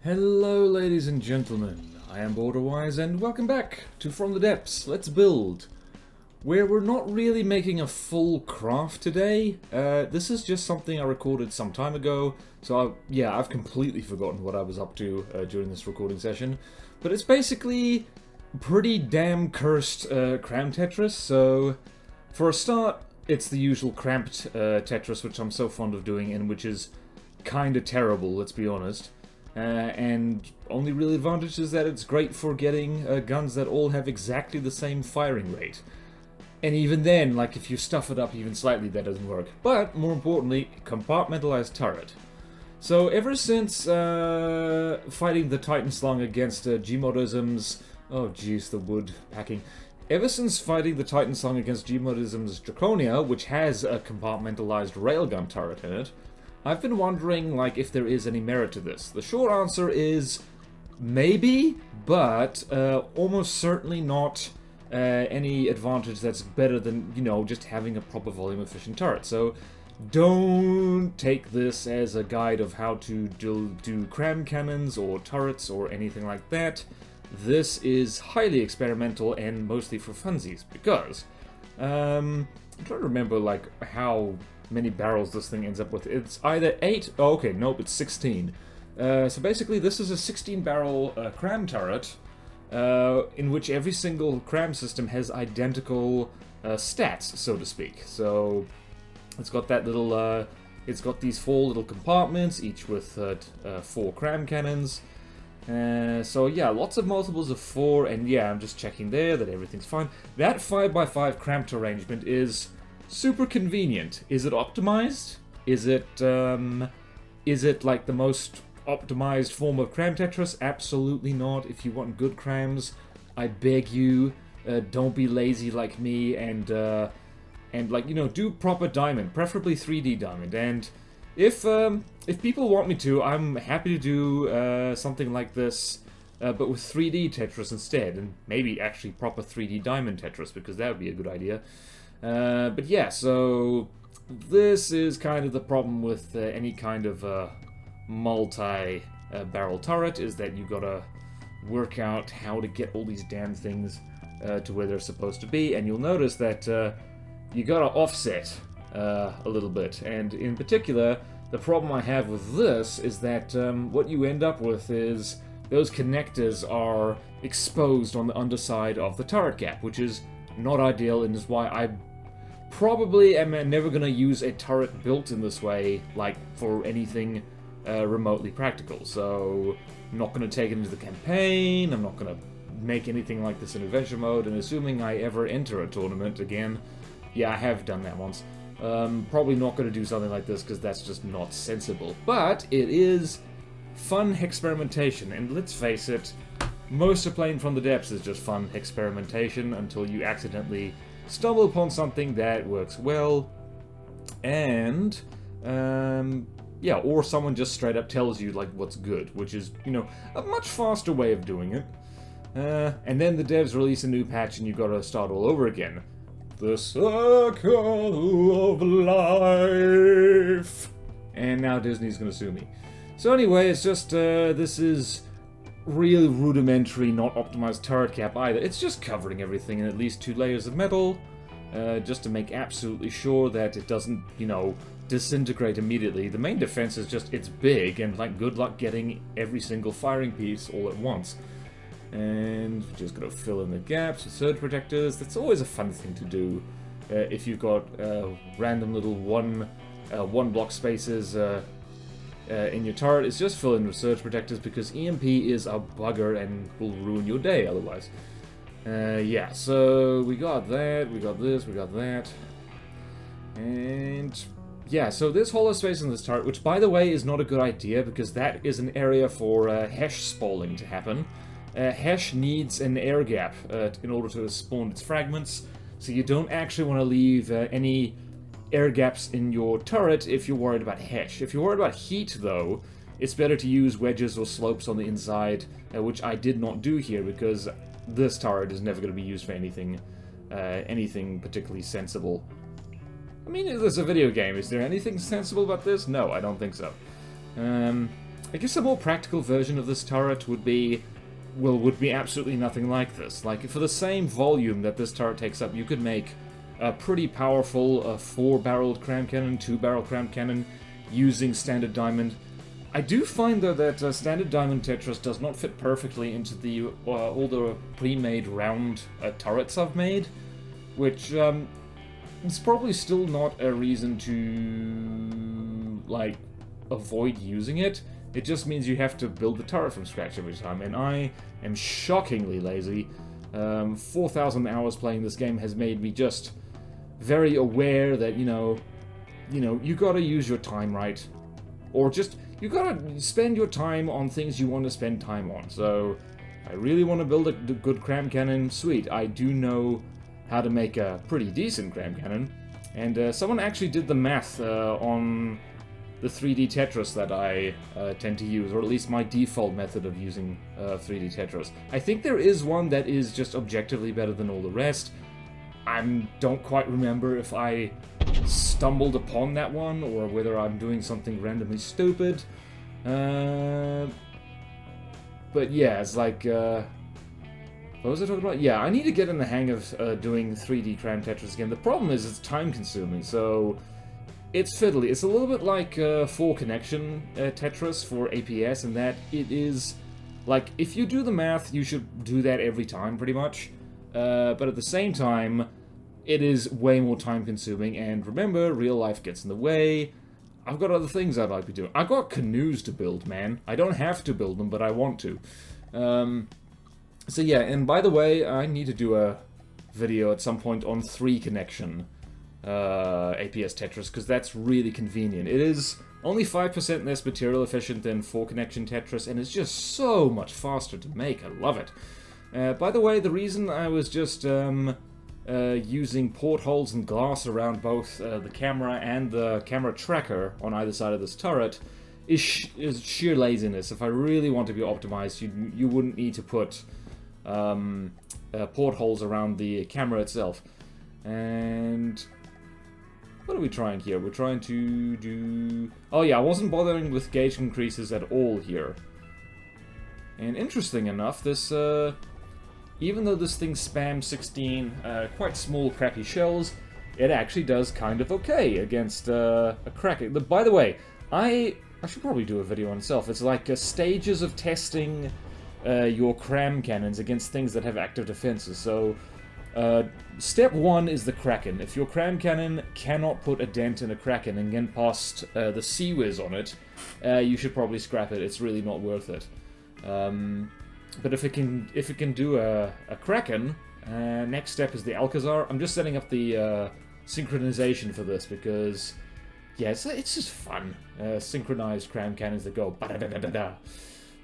Hello ladies and gentlemen, I am BorderWise and welcome back to From the Depths, Let's Build, where we're not really making a full craft today. This is just something I recorded some time ago, so I've completely forgotten what I was up to during this recording session. But it's basically pretty damn cursed CRAM Tetris, so for a start, it's the usual cramped Tetris, which I'm so fond of doing and which is kinda terrible, let's be honest. And only real advantage is that it's great for getting guns that all have exactly the same firing rate. And even then, like, if you stuff it up even slightly, that doesn't work. But, more importantly, compartmentalized turret. So, ever since fighting the Titan Slung against Gmodism's... Oh jeez, the wood packing. Ever since fighting the Titan Slung against Gmodism's Draconia, which has a compartmentalized railgun turret in it, I've been wondering, like, if there is any merit to this. The short answer is maybe, but almost certainly not any advantage that's better than, you know, just having a proper volume-efficient turret. So don't take this as a guide of how to do CRAM cannons or turrets or anything like that. This is highly experimental and mostly for funsies, because I'm trying to remember, like, how many barrels this thing ends up with. It's either 8... Oh, okay, nope, it's 16. So basically, this is a 16-barrel CRAM turret, in which every single CRAM system has identical stats, so to speak. So it's got that little... it's got these 4 little compartments, each with 4 CRAM cannons. So yeah, lots of multiples of 4, and yeah, I'm just checking there that everything's fine. That 5x5 cramped arrangement is super convenient. Is it optimized? Is it like the most optimized form of CRAM Tetris? Absolutely not. If you want good CRAMs, I beg you, don't be lazy like me and like, you know, do proper diamond, preferably 3D diamond. And if people want me to, I'm happy to do something like this, but with 3D Tetris instead, and maybe actually proper 3D diamond Tetris, because that would be a good idea. But yeah, so this is kind of the problem with any kind of multi-barrel turret, is that you gotta work out how to get all these damn things to where they're supposed to be, and you'll notice that you gotta offset a little bit. And in particular, the problem I have with this is that what you end up with is those connectors are exposed on the underside of the turret gap, which is not ideal, and is why I probably am never going to use a turret built in this way, like, for anything remotely practical. So, I'm not going to take it into the campaign, I'm not going to make anything like this in adventure mode, and assuming I ever enter a tournament again, yeah, I have done that once, probably not going to do something like this, because that's just not sensible. But it is fun experimentation, and let's face it, most of playing From the Depths is just fun experimentation until you accidentally stumble upon something that works well, and yeah, or someone just straight up tells you, like, what's good, which is, you know, a much faster way of doing it. And then the devs release a new patch and you gotta start all over again. The circle of life. And now Disney's gonna sue me. So anyway, it's just this is really rudimentary, not optimized turret cap either. It's just covering everything in at least 2 layers of metal, just to make absolutely sure that it doesn't, you know, disintegrate immediately. The main defense is just it's big, and, like, good luck getting every single firing piece all at once. And we're just gonna fill in the gaps with surge protectors. That's always a fun thing to do if you've got random little one block spaces in your turret. Is just fill in with surge protectors, because EMP is a bugger and will ruin your day otherwise. Yeah, so we got that, we got this, we got that. And yeah, so there's hollow space in this turret, which, by the way, is not a good idea, because that is an area for Hesh spalling to happen. Hesh needs an air gap in order to spawn its fragments, so you don't actually want to leave any air gaps in your turret if you're worried about Hesh. If you're worried about heat, though, it's better to use wedges or slopes on the inside, which I did not do here, because this turret is never going to be used for anything particularly sensible. I mean, it's a video game. Is there anything sensible about this? No, I don't think so. I guess a more practical version of this turret would be, well, would be absolutely nothing like this. Like, for the same volume that this turret takes up, you could make a pretty powerful 4-barreled cram cannon, 2-barrel cram cannon, using standard diamond. I do find, though, that standard diamond Tetris does not fit perfectly into the all the pre-made round turrets I've made, which is probably still not a reason to, like, avoid using it. It just means you have to build the turret from scratch every time, and I am shockingly lazy. 4,000 hours playing this game has made me just very aware that, you know, you gotta use your time right. Or just, you gotta spend your time on things you want to spend time on. So, I really want to build a good cram cannon. Sweet, I do know how to make a pretty decent cram cannon. And someone actually did the math on the 3D Tetris that I tend to use, or at least my default method of using 3D Tetris. I think there is one that is just objectively better than all the rest. I don't quite remember if I stumbled upon that one, or whether I'm doing something randomly stupid. But yeah, it's like, what was I talking about? Yeah, I need to get in the hang of doing 3D Cram Tetris again. The problem is it's time-consuming, so it's fiddly. It's a little bit like 4-connection Tetris for APS, in that it is, like, if you do the math, you should do that every time, pretty much. But at the same time, it is way more time-consuming, and remember, real life gets in the way. I've got other things I'd like to do. I've got canoes to build, man. I don't have to build them, but I want to. So yeah, and by the way, I need to do a video at some point on 3-connection APS Tetris, because that's really convenient. It is only 5% less material efficient than 4-connection Tetris, and it's just so much faster to make. I love it. By the way, the reason I was just using portholes and glass around both the camera and the camera tracker on either side of this turret is sheer laziness. If I really want to be optimized, you wouldn't need to put portholes around the camera itself. And what are we trying here? We're trying to do... Oh yeah, I wasn't bothering with gauge increases at all here. And interesting enough, this... even though this thing spams 16 quite small, crappy shells, it actually does kind of okay against a Kraken. By the way, I should probably do a video on itself. It's like stages of testing your cram cannons against things that have active defenses. So, step 1 is the Kraken. If your cram cannon cannot put a dent in a Kraken and get past the Sea-Whiz on it, you should probably scrap it. It's really not worth it. But if it can do a Kraken, next step is the Alcazar. I'm just setting up the synchronization for this because, yeah, it's just fun. Synchronized cram cannons that go ba-da-da-da-da-da.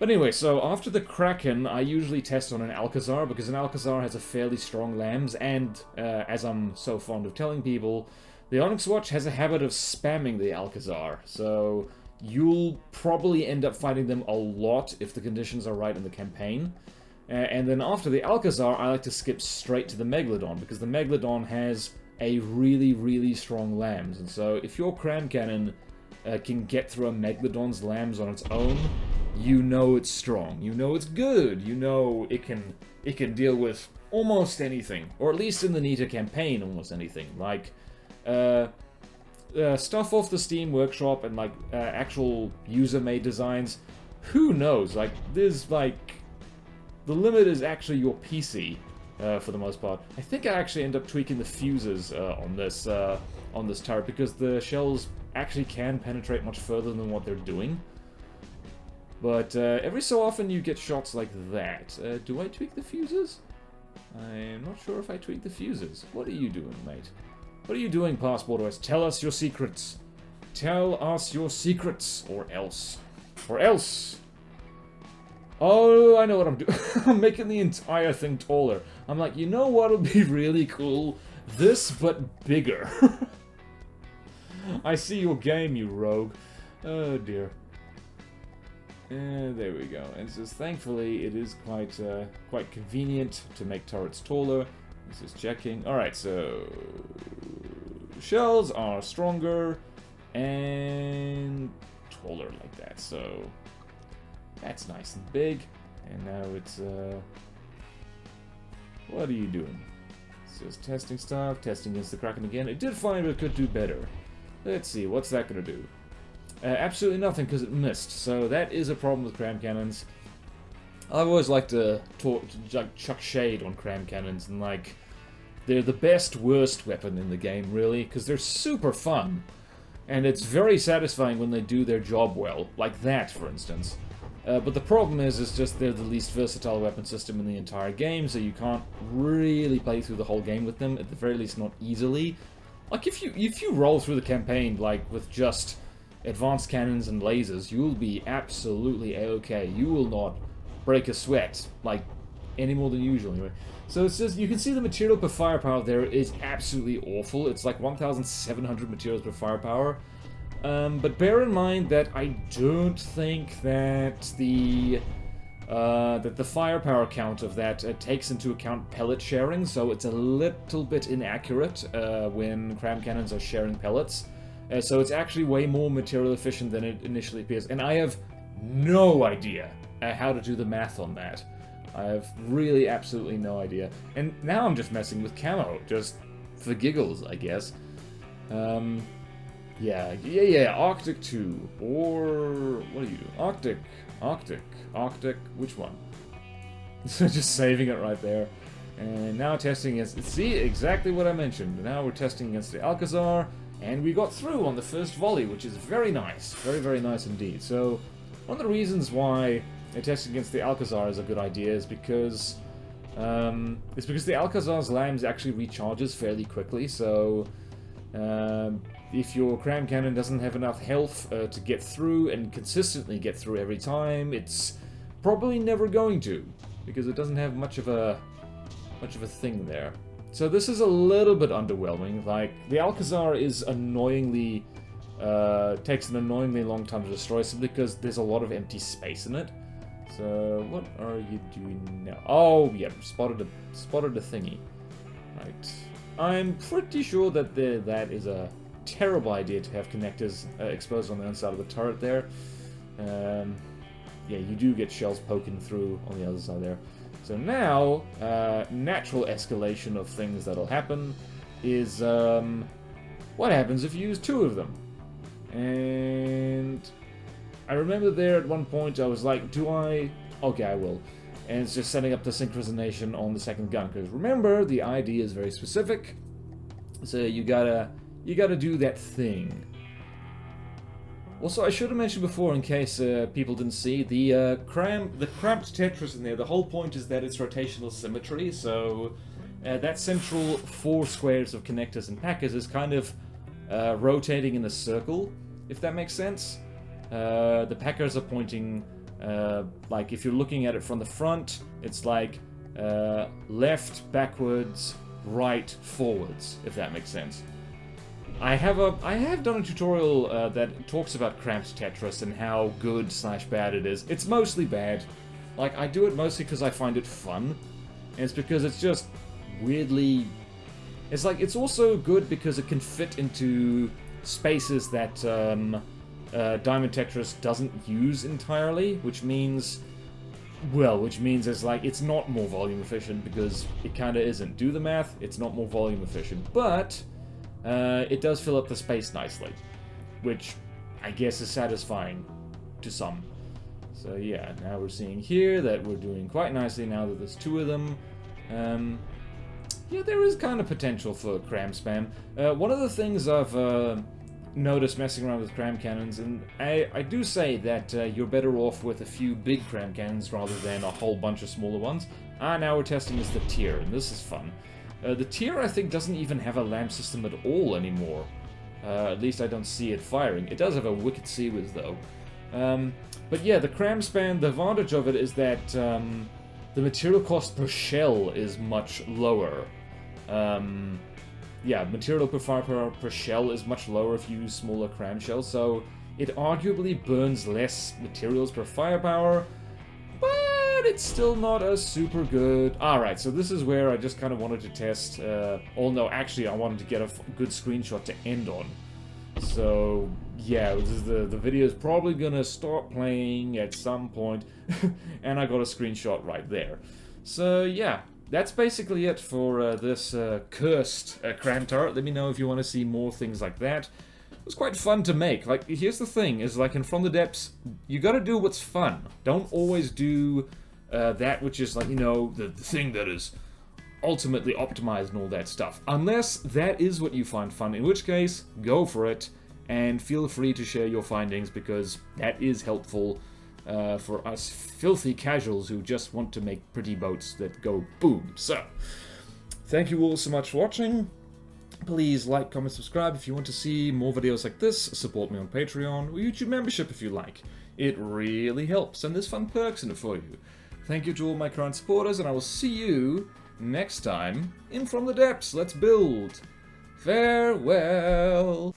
But anyway, so after the Kraken, I usually test on an Alcazar, because an Alcazar has a fairly strong lambs, and as I'm so fond of telling people, the Onyx Watch has a habit of spamming the Alcazar, so you'll probably end up fighting them a lot if the conditions are right in the campaign. And then after the Alcazar, I like to skip straight to the Megalodon, because the Megalodon has a really, really strong lambs, and so if your cram cannon can get through a Megalodon's lambs on its own, you know it's strong, you know it's good, you know it can deal with almost anything, or at least in the Nita campaign, almost anything. Like, stuff off the Steam Workshop and, like, actual user-made designs, who knows? Like, there's, like, the limit is actually your PC, for the most part. I think I actually end up tweaking the fuses on this turret, because the shells actually can penetrate much further than what they're doing. But every so often you get shots like that. Do I tweak the fuses? I'm not sure if I tweak the fuses. What are you doing, mate? What are you doing, past BorderWise? Tell us your secrets. Tell us your secrets, or else. Or else. Oh, I know what I'm doing. I'm making the entire thing taller. I'm like, you know what would be really cool? This, but bigger. I see your game, you rogue. Oh, dear. There we go. And so, thankfully, it is quite convenient to make turrets taller. This is checking. Alright, so shells are stronger and taller like that. So That's nice and big. And now it's, what are you doing? It's just testing stuff, testing against the Kraken again. It did find it could do better. Let's see, what's that going to do? Absolutely nothing, because it missed. So that is a problem with cram cannons. I've always liked to chuck shade on cram cannons, and like, they're the best, worst weapon in the game, really, because they're super fun. And it's very satisfying when they do their job well, like that, for instance. But the problem is just they're the least versatile weapon system in the entire game, so you can't really play through the whole game with them, at the very least not easily. Like, if you roll through the campaign, like, with just advanced cannons and lasers, you'll be absolutely a-okay. You will not break a sweat, like, any more than usual, anyway. So it's just, you can see the material per firepower there is absolutely awful. It's like 1,700 materials per firepower. But bear in mind that I don't think that the firepower count of that takes into account pellet sharing, so it's a little bit inaccurate when cram cannons are sharing pellets. So it's actually way more material efficient than it initially appears, and I have no idea how to do the math on that. I have really absolutely no idea. And now I'm just messing with camo, just for giggles, I guess. Yeah, Arctic 2, or what do you do? Arctic, which one? So just saving it right there. And now testing against, see, exactly what I mentioned. Now we're testing against the Alcazar, and we got through on the first volley, which is very nice. Very, very nice indeed. So, one of the reasons why testing against the Alcazar is a good idea is because the Alcazar's lambs actually recharges fairly quickly, so if your cram cannon doesn't have enough health to get through and consistently get through every time, it's probably never going to, because it doesn't have much of a thing there. So this is a little bit underwhelming. Like, the Alcazar is annoyingly takes an annoyingly long time to destroy, simply because there's a lot of empty space in it. So what are you doing now? Oh yeah, spotted a thingy. Right. I'm pretty sure that that is a terrible idea to have connectors exposed on the inside of the turret there. Yeah, you do get shells poking through on the other side there. So now, natural escalation of things that'll happen is, what happens if you use two of them? And I remember there at one point I was like, okay, I will. And it's just setting up the synchronization on the second gun, because remember, the ID is very specific, so you gotta do that thing. Also, I should have mentioned before, in case people didn't see, the cramped Tetris in there, the whole point is that it's rotational symmetry, so that central 4 squares of connectors and packers is kind of rotating in a circle, if that makes sense. The packers are pointing, like, if you're looking at it from the front, it's like left, backwards, right, forwards, if that makes sense. I have done a tutorial that talks about cramped Tetris and how good/bad it is. It's mostly bad. Like, I do it mostly because I find it fun, and it's because it's just weirdly... It's like, it's also good because it can fit into spaces that Diamond Tetris doesn't use entirely, which means it's like, it's not more volume efficient, because it kinda isn't. Do the math, it's not more volume efficient, but it does fill up the space nicely, which I guess is satisfying to some. So yeah, now we're seeing here that we're doing quite nicely now that there's 2 of them. Yeah, there is kind of potential for cram spam. One of the things I've noticed messing around with cram cannons, and I do say that you're better off with a few big cram cannons rather than a whole bunch of smaller ones. Now we're testing is the tier, and this is fun. The tier, I think, doesn't even have a lamp system at all anymore. At least I don't see it firing. It does have a wicked Seawiz, though. But yeah, the cram spam, the advantage of it is that the material cost per shell is much lower. Yeah, material per firepower per shell is much lower if you use smaller cram shells, so it arguably burns less materials per firepower, but it's still not a super good... Alright, so this is where I just kind of wanted to test... oh no, actually I wanted to get a good screenshot to end on. So yeah, the video is probably gonna start playing at some point, and I got a screenshot right there. So yeah, that's basically it for this cursed CRAM turret. Let me know if you want to see more things like that. It was quite fun to make. Like, here's the thing, is like in From the Depths, you gotta do what's fun. Don't always do that which is like, you know, the thing that is ultimately optimized and all that stuff. Unless that is what you find fun, in which case, go for it, and feel free to share your findings, because that is helpful for us filthy casuals who just want to make pretty boats that go boom. So, thank you all so much for watching. Please like, comment, subscribe if you want to see more videos like this. Support me on Patreon or YouTube membership if you like. It really helps, and there's fun perks in it for you. Thank you to all my current supporters, and I will see you next time in From the Depths. Let's build. Farewell.